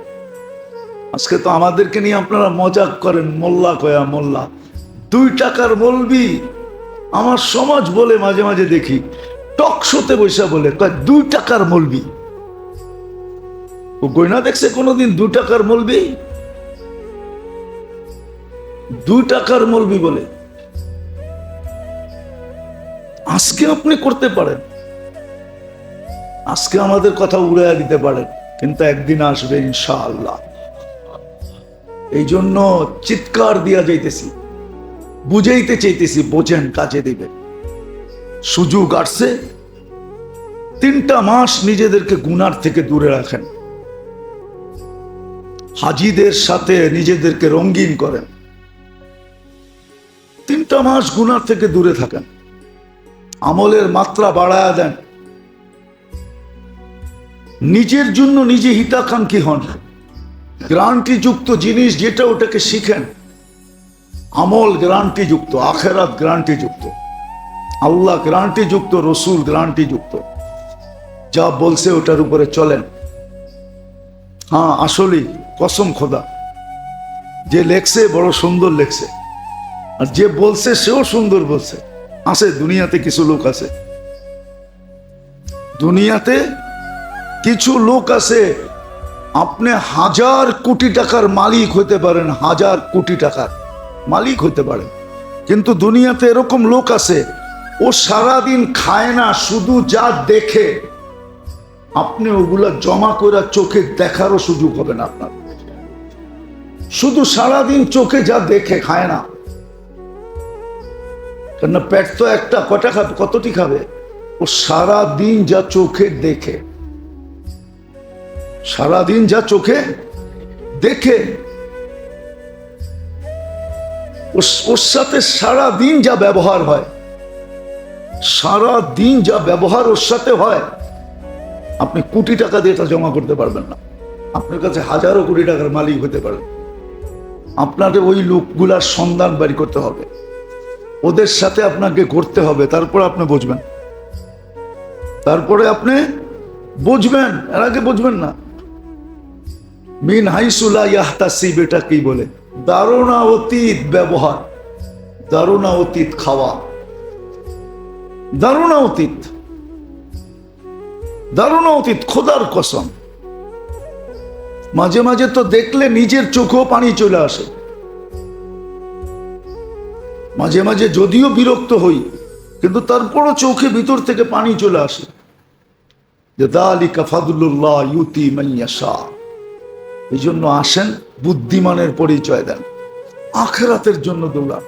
আজকে তো আমাদেরকে নিয়ে আপনারা মজাক করেন, মোল্লা কয়া মোল্লা, 2 টাকার মৌলবি। আমার সমাজ বলে মাঝে মাঝে দেখি, টক শোতে বৈশা বলে 2 টাকার মৌলবি। ও গয়না দেখছে কোনোদিন 2 টাকার মৌলবি? 2 টাকার মৌলবি বলে। আজকে আপনি করতে পারেন, আজকে আমাদের কথা উড়াইয়া দিতে পারেন, কিন্তু একদিন আসবে ইনশাআল্লাহ। এই জন্য চিৎকার দিয়া যাইতেছি, বুঝাইতে চাইতেছি, বোঝেন, কাজে দিবে। সুযোগ আসছে, 3টা মাস নিজেদেরকে গুনার থেকে দূরে রাখেন, হাজিদের সাথে নিজেদেরকে রঙিন করেন, 3টা মাস গুনার থেকে দূরে থাকেন, আমলের মাত্রা বাড়ায়া দেন, নিজের জন্য নিজে হিতাকাঙ্ক্ষী হন, গ্যারান্টিযুক্ত জিনিস যেটা ওটাকে শিখেন। আমল গ্যারান্টিযুক্ত, আখেরাত গ্যারান্টিযুক্ত, আল্লাহ গ্যারান্টিযুক্ত, রসুল গ্যারান্টিযুক্ত, যা বলছে ওটার উপরে চলেন। হ্যাঁ, আসলেই কসম খোদা, যে লেখছে বড় সুন্দর লেখছে, আর যে বলছে সেও সুন্দর বলছে। আছে দুনিয়াতে কিছু লোক আছে, দুনিয়াতে কিছু লোক আছে, আপনি 1000 কোটি টাকার মালিক হইতে পারেন, 1000 কোটি টাকার মালিক হইতে পারেন, কিন্তু দুনিয়াতে এরকম লোক আছে, ও সারাদিন খায় না, শুধু যা দেখে আপনি ওগুলা জমা করে চোখে দেখারও সুযোগ হবে না আপনার। শুধু সারাদিন চোখে যা দেখে, খায় না, কেন পেট তো একটা, কটা খাবে, কতটি খাবে? ও সারাদিন যা চোখে দেখে, সারাদিন যা চোখে দেখে, ওর সাথে সারাদিন যা ব্যবহার হয়, সারাদিন যা ব্যবহার ওর সাথে হয়, আপনি কোটি টাকা দিয়ে তা জমা করতে পারবেন না। আপনার কাছে হাজারো কোটি টাকার মালিক হতে পারেন, আপনাকে ওই লোকগুলার সন্ধান বের করতে হবে, ওদের সাথে আপনাকে ঘুরতে হবে, তারপরে আপনি বুঝবেন, তারপরে আপনি বুঝবেন, এর আগে বুঝবেন না। মিন হাইসু লা ইয়াহতাসিব, এটা কি বলে? ধারণা অতীত ব্যবহার, ধারণা অতীত খাওয়া, ধারণা অতীত, ধারণা অতীত, খোদার কসম। মাঝে মাঝে তো দেখলে নিজের চোখেও পানি চলে আসে, মাঝে মাঝে যদিও বিরক্ত হই, কিন্তু তারপরও চোখে ভিতর থেকে পানি চলে আসে, যে যালিকা ফাদলুল্লাহ ইউতি মান ইয়াশা। এই জন্য আসেন, বুদ্ধিমানের পরিচয় দেন, আখিরাতের জন্য দৌড়ান,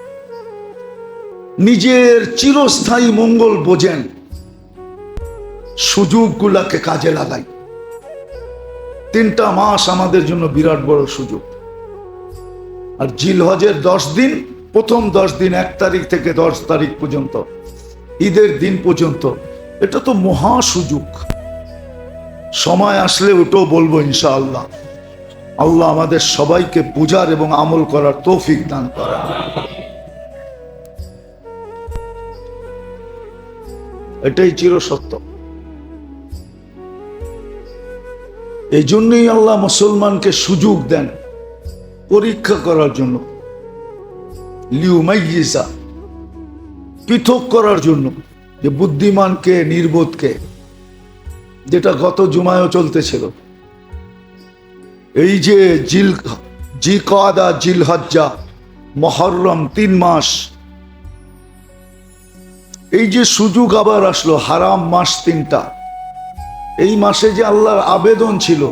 নিজের চিরস্থায়ী মঙ্গল বোঝেন, সুযোগগুলাকে কাজে লাগাই। 3টা মাস আমাদের জন্য বিরাট বড় সুযোগ। আর জিলহজের 10 দিন, প্রথম 10 দিন, 1 তারিখ থেকে 10 তারিখ পর্যন্ত, ঈদের দিন পর্যন্ত, এটা তো মহা সুযোগ। সময় আসলে ওটাও বলবো ইনশাআল্লাহ। আল্লাহ আমাদের সবাইকে বুঝার এবং আমল করার তৌফিক দান করেন। এটাই চিরসত্য। এই জন্যই আল্লাহ মুসলমানকে সুযোগ দেন পরীক্ষা করার জন্য, লিউমাইয়িজা, পৃথক করার জন্য, যে বুদ্ধিমানকে নির্বোধকে, যেটা গত জুমায়ও চলতেছিল। এই যে জিলকাদা, জিলহজ্জা, মুহররম, 3 মাস, এই যে সুযোগ আবার আসলো, হারাম মাস 3টা, এই মাসে যে আল্লাহর আবেদন ছিল,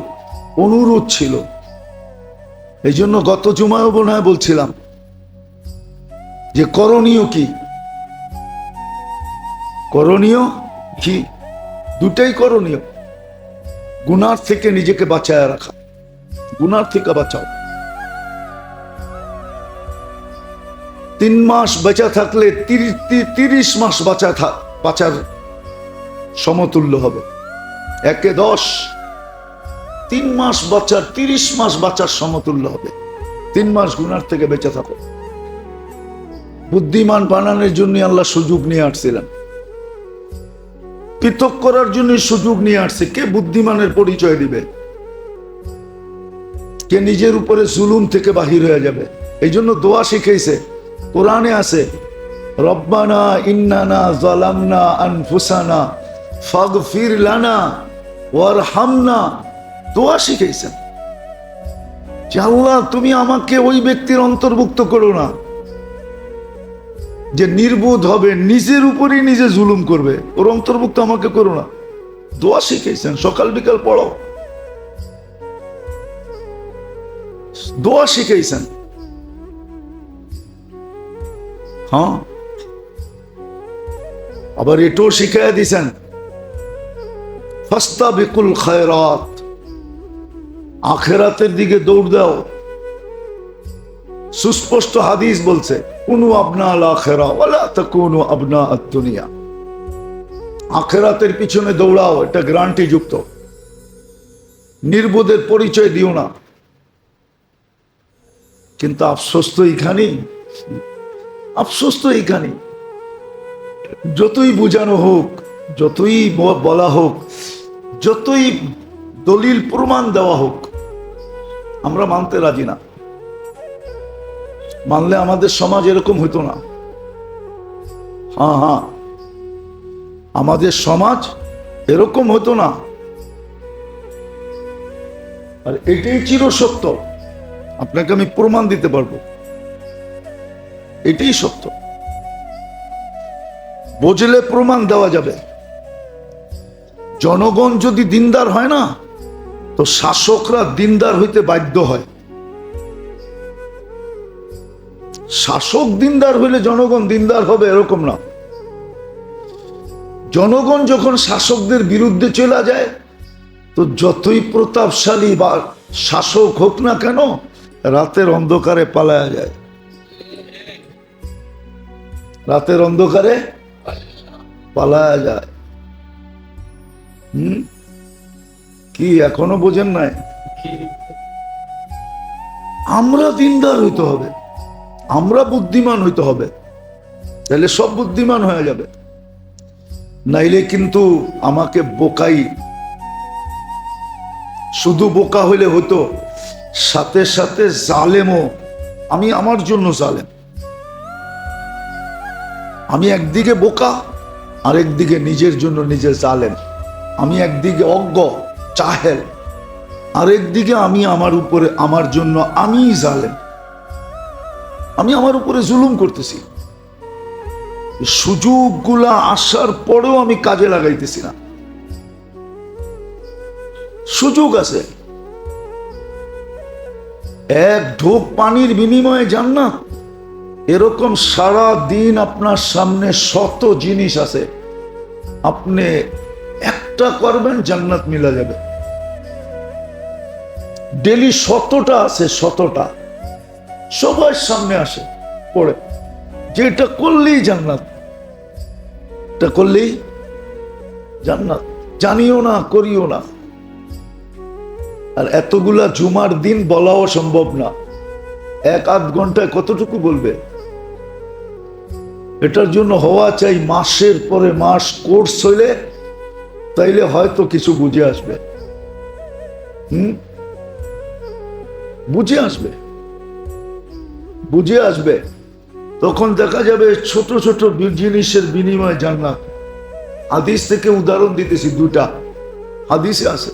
অনুরোধ ছিল। এই জন্য গত জুমায় মনে হয় বলছিলাম যে করণীয় কি, করণীয় কি, দুটাই করণীয়। গুনার থেকে নিজেকে বাঁচায় রাখা, গুনার থেকে বাঁচাও। 3 মাস বেঁচে থাকলে 30 মাস বাঁচার সমতুল্য হবে। 1 এ 10, 3 মাস বাঁচার 30 মাস বাঁচার সমতুল্য হবে। 3 মাস গুনার থেকে বেঁচে থাকো। বুদ্ধিমান বানানোর জন্য আল্লাহ সুযোগ নিয়ে আসছিলেন, পৃথক করার জন্য সুযোগ নিয়ে আসছে। কে বুদ্ধিমানের পরিচয় দিবে? কে নিজের উপরে জুলুম থেকে বাহির হয়ে যাবে? এই জন্য দোয়া শিখাইছে, কোরআনে আছে, রব্বানা ইন্নানা যালামনা আনফুসানা ফাগফির লানা ওয়ারহামনা। দোয়া শিখাইছেন যে আল্লাহ তুমি আমাকে ওই ব্যক্তির অন্তর্ভুক্ত করো না যে নির্বোধ হবে, নিজের উপরেই নিজে জুলুম করবে, ওর অন্তর্ভুক্ত আমাকে করো না। দোয়া শিখাইছেন, সকাল বিকাল পড়ো, দোয়া শিখাইছেন। হ্যাঁ, আবার এটাও শিখাইয়া দিছেন, ফাস্তাবিকুল খায়রাত, আখিরাতের দিকে দৌড় দাও। সুস্পষ্ট হাদিস বলছে, কুনু আবনা আল আখিরা ওয়ালা তাকুনু আবনা আদ-দুনিয়া। আখিরাতের পিছনে দৌড়াও, এটা গ্যারান্টি যুক্ত। নির্বোধের পরিচয় দিও না। কিন্তু আফসোস তো এইখানেই, আফসোস তো এইখানেই। যতই বোঝানো হোক, যতই বলা হোক, যতই দলিল প্রমাণ দেওয়া হোক, আমরা মানতে রাজি না। মানলে আমাদের সমাজ এরকম হইতো না। হ্যাঁ, আমাদের সমাজ এরকম হতো না। আর এটাই চিরসত্য, আপনাকে আমি প্রমাণ দিতে পারবো, এটাই সত্য। বুঝলে প্রমাণ দেওয়া যাবে। জনগণ যদি দিনদার হয় না, তো শাসকরা দিনদার হইতে বাধ্য হয়। শাসক দিনদার হইলে জনগণ দিনদার হবে এরকম না। জনগণ যখন শাসকদের বিরুদ্ধে চলে যায়, তো যতই প্রতাপশালী বা শাসক হোক না কেন, রাতের অন্ধকারে পালায়া যায়। রাতের অন্ধকারে পালায়া যায়। কি এখনো বোঝেন নাই? আমরা দিনদার হইতে হবে, আমরা বুদ্ধিমান হইতে হবে, তাহলে সব বুদ্ধিমান হয়ে যাবে। নাইলে কিন্তু আমাকে বোকাই, শুধু বোকা হইলে হতো, সাথে সাথে জালেমও। আমি আমার জন্য জালেম। আমি একদিকে বোকা, আরেকদিকে নিজের জন্য নিজে জালেম। আমি একদিকে অজ্ঞ চাহেল, আরেকদিকে আমি আমার উপরে, আমার জন্য আমি জালেম। আমি আমার উপরে জুলুম করতেছি। সুযোগগুলা আসার পরেও আমি কাজে লাগাইতেছি না। সুযোগ আছে, এক ঢোক পানির বিনিময়ে জান্নাত। এরকম সারা দিন আপনার সামনে শত জিনিস আছে, আপনি একটা করবেন জান্নাত মিলা যাবে। ডেলি 100টা আছে, 100টা সবার সামনে আসে পড়ে, যেটা করলেই জান্নাত, এটা করলেই জান্নাত। জানিও না, করিও না। আর এতগুলা জুমার দিন বলাও সম্ভব না। 1-8 ঘন্টায় কতটুকু বলবে? এটার জন্য হওয়া চাই মাসের পরে মাস কোর্স হইলে, তাইলে হয়তো কিছু বুঝে আসবে। বুঝে আসবে, বুঝে আসবে। তখন দেখা যাবে ছোট ছোট জিনিসের বিনিময়ে জান্নাত। হাদিস থেকে উদাহরণ দিতেছি, 2টা হাদিসে আছে।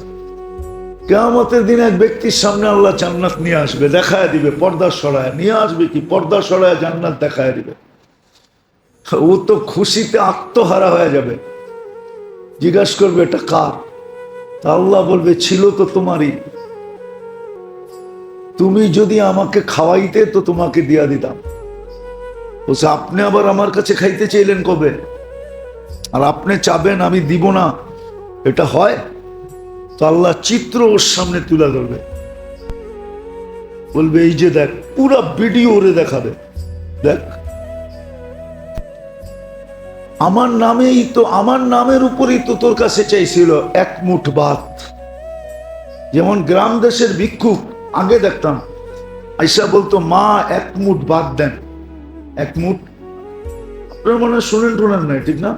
কিয়ামতের দিন এক ব্যক্তির সামনে আল্লাহ জান্নাত নিয়ে আসবে, দেখায় দিবে, পর্দা সরায় নিয়ে আসবে। কি পর্দা সরায় জান্নাত দেখায় দিবে। ও তো খুশিতে আত্মহারা হয়ে যাবে, জিজ্ঞাসা করবে এটা কার? তা আল্লাহ বলবে ছিল তো তোমারই, তুমি যদি আমাকে খাওয়াইতে তো তোমাকে দিয়া দিতাম। বলছে আপনি আবার আমার কাছে খাইতে চাইলেন কবে? আর আপনি চাবেন আমি দিব না, এটা হয়? তো আল্লাহ চিত্র ওর সামনে তুলে ধরবে, বলবে এই যে দেখ, পুরা ভিডিও ওরে দেখাবে, দেখ আমার নামেই তো, আমার নামের উপরেই তো তোর কাছে চাইছিল এক মুঠ ভাত। যেমন গ্রাম দেশের ভিক্ষুক আগে দেখতাম আইসা বলতো মা এক মুঠ ভাত দেন, এক মুঠ। আপনারা মনে হয় শুনেন টুনেন নাই, ঠিক না?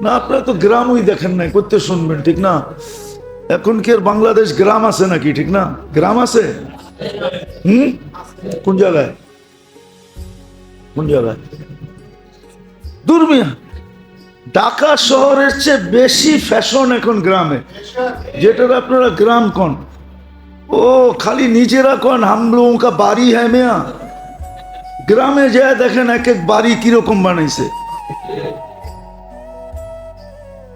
না আপনারা তো গ্রামই দেখেন নাই, করতে শুনবেন, ঠিক না? এখন কি আর বাংলাদেশ গ্রাম আছে নাকি, ঠিক না? গ্রাম আছে? কোন জায়গায়? কোন জায়গায়? দুর্মিয়া ঢাকা শহরের চেয়ে বেশি ফ্যাশন এখন গ্রামে, যেটা আপনারা গ্রাম কোন। ও খালি নিজেরা কোন হাম লোগোं का বাড়ি হ্যাঁ মিয়া, গ্রামে যায় দেখেন এক এক বাড়ি কিরকম বানাইছে।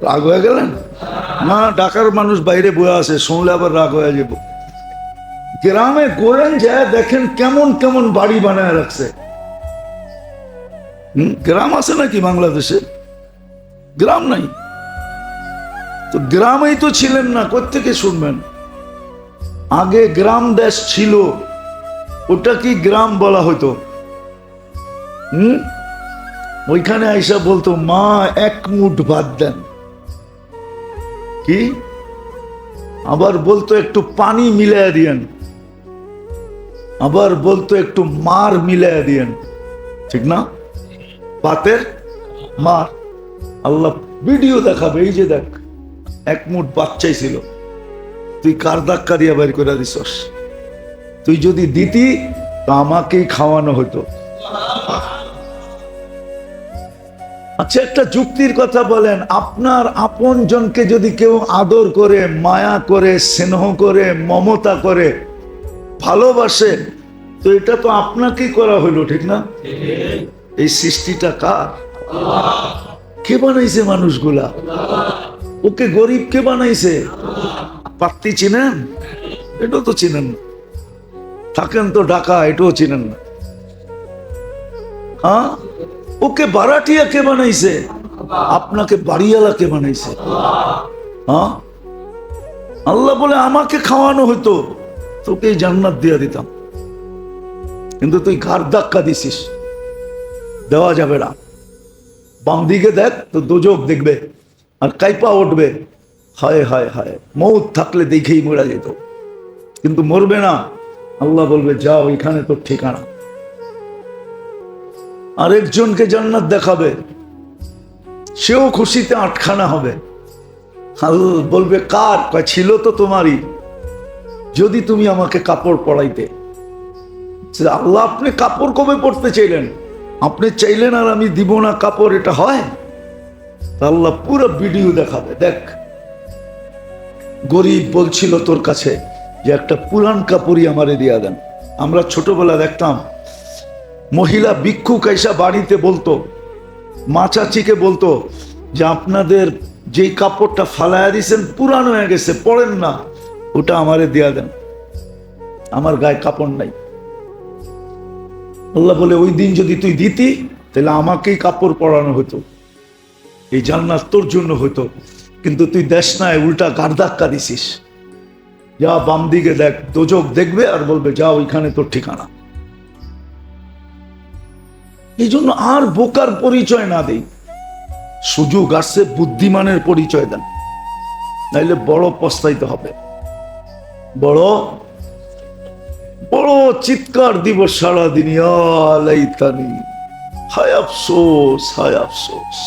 রাগ হয়ে গেলেন না? ঢাকার মানুষ বাইরে বয়ে আছে, শুনলে আবার রাগ হয়ে যাব। গ্রামে গোয়েন যায় দেখেন কেমন কেমন বাড়ি বানায় রাখছে। গ্রাম আছে নাকি বাংলাদেশে? গ্রাম নাই তো, গ্রামেই তো ছিলেন না, কোত্থেকে শুনবেন? আগে গ্রাম দেশ ছিল, ওটা কি গ্রাম বলা হতো? ওইখানে আইসা বলতো মা এক মুঠ ভাত দেন, কি আবার বলতো একটু পানি মিলাইয়া দিয়েন, আবার বলতো একটু মার মিলাইয়া দিয়েন, ঠিক না? ভাতের মার। আল্লাহ ভিডিও দেখাবে, এই যে দেখ এক মুঠ বাচ্চাই ছিল, তুই কার ধাক্কা দিয়া বের করে দিছস? তুই যদি দিতি তো আমাকেই খাওয়ানো হতো। আচ্ছা একটা যুক্তির কথা বলেন, আপনার আপন জনকে যদি কেউ আদর করে, মায়া করে, স্নেহ করে, মমতা করে, ভালোবাসে, তো এটা তো আপনাকেই করা হইলো, ঠিক না? এই সৃষ্টিটা কার? কে বানাইছে মানুষগুলা? ওকে গরিব কে বানাইছে? পাত্তি চিনেন? এটাও তো চিনেন না। থাকেন তো ঢাকা, এটাও চিনেন না। হ্যাঁ, ওকে বারাটিয়া কে বানাইছে? আপনাকে বাড়িওয়ালা কে বানাইছে? হ্যাঁ, আল্লাহ বলে আমাকে খাওয়ানো হতো, তোকে জান্নাত দিয়ে দিতাম, কিন্তু তুই ঘাড় ধাক্কা দিছিস, দেওয়া যাবে না। বাম দিকে দেখ তো দোজক দেখবে আর কাইপা উঠবে, হায় হায় হায়, মৌত থাকলে দেখেই মরা যেত, কিন্তু মরবে না। আল্লাহ বলবে যাও, এখানে তোর ঠিকানা। আরেকজনকে জান্নাত দেখাবে, সেও খুশিতে আটখানা হবে। আল্লাহ বলবে কার? ছিল তো তোমারই, যদি তুমি আমাকে কাপড় পরাইতে। আল্লাহ আপনি কাপড় কবে পরতে চাইলেন? আপনি চাইলেন আর আমি দিব না কাপড়, এটা হয়? আল্লাহ পুরো ভিডিও দেখাবে, দেখ গরিব বলছিল তোর কাছে যে একটা পুরান কাপড়ই আমারে দিয়া দেন। আমরা ছোটবেলা দেখতাম মহিলা ভিক্ষুক এসে বাড়িতে বলতো, মা চাচিকে বলতো যে আপনাদের যেই কাপড়টা ফালাইয়া দিয়েছেন পুরান হয়ে গেছে, পরেন না, ওটা আমারে দিয়া দেন, আমার গায়ে কাপড় নাই। আল্লাহ বলে ওই দিন যদি তুই দিতি তাহলে আমাকেই কাপড় পরানো হতো, এই জান্নাত তোর জন্য হতো, কিন্তু তুই দেশ নাই, উল্টা গাড় ধাক্কা দিছিস। যা বাম দিকে দেখ, দোজক দেখবে আর বলবে যা, ওইখানে তোর ঠিকানা। এই জন্য আর বোকার পরিচয় না দেই, সুযোগ আসছে বুদ্ধিমানের পরিচয় দেন, নাইলে বড় পস্তাইতে হবে। বড় বড় চিৎকার দিব সারাদিন, লাইতানি, হায় আফসোস, হায় আফসোস,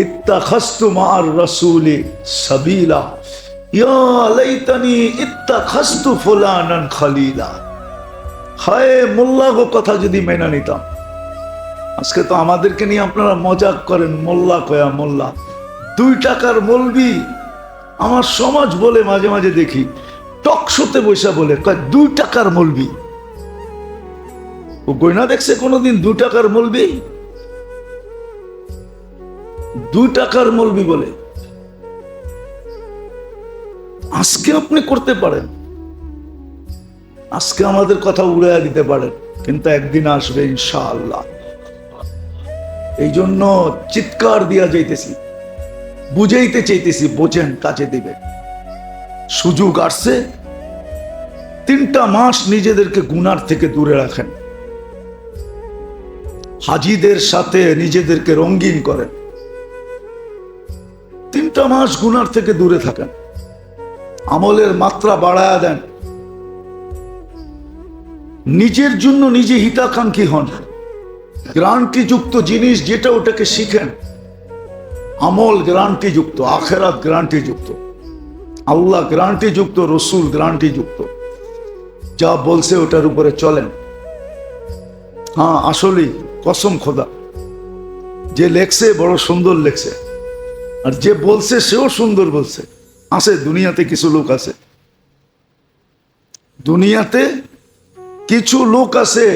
ইত্তাখাযতু মা'আর রাসূলি সাবিলা, ইয়া লাইতানি ইত্তাখাযতু ফুলানান খলিলা। হায় মোল্লা গো, কথা যদি মেনে নিতাম। আজকে তো আমাদেরকে নিয়ে আপনারা মজাক করেন, মোল্লা কয়া মোল্লা, 2 টাকার মৌলবি। আমার সমাজ বলে মাঝে মাঝে দেখি, টকশোতে বৈশা বলে কয় 2 টাকার মৌলবি। ও গয়না দেখছে কোনোদিন 2 টাকার মৌলবি? 2 টাকার মৌলবি বলে। আজকে আপনি করতে পারেন, আজকে আমাদের কথা উড়াইয়া দিতে পারেন, কিন্তু একদিন আসবে ইনশাআল্লাহ। এই জন্য চিৎকার দিয়া যাইতেছি, বুঝাইতে চাইতেছি, বোঝেন, কাজে দিবে। সুযোগ আসছে, 3টা মাস নিজেদেরকে গুনার থেকে দূরে রাখেন, হাজিদের সাথে নিজেদেরকে রঙিন করেন, 3টা মাস গুনার থেকে দূরে থাকেন, আমলের মাত্রা বাড়ায়া দেন, নিজের জন্য নিজে হিতাকাঙ্ক্ষী হন, গ্যারান্টিযুক্ত জিনিস যেটা ওটাকে শিখেন। আমল গ্যারান্টিযুক্ত, আখেরাত গ্যারান্টিযুক্ত, আল্লাহ গ্যারান্টিযুক্ত, রসুল গ্যারান্টিযুক্ত, যা বলছে ওটার উপরে চলেন। হ্যাঁ, আসলেই কসম খোদা, যে লেখছে বড় সুন্দর লেখছে, আর যে বলছে সেও সুন্দর বলছে। আছে দুনিয়াতে কিছু লোক আছে, দুনিয়াতে কিছু লোক আছে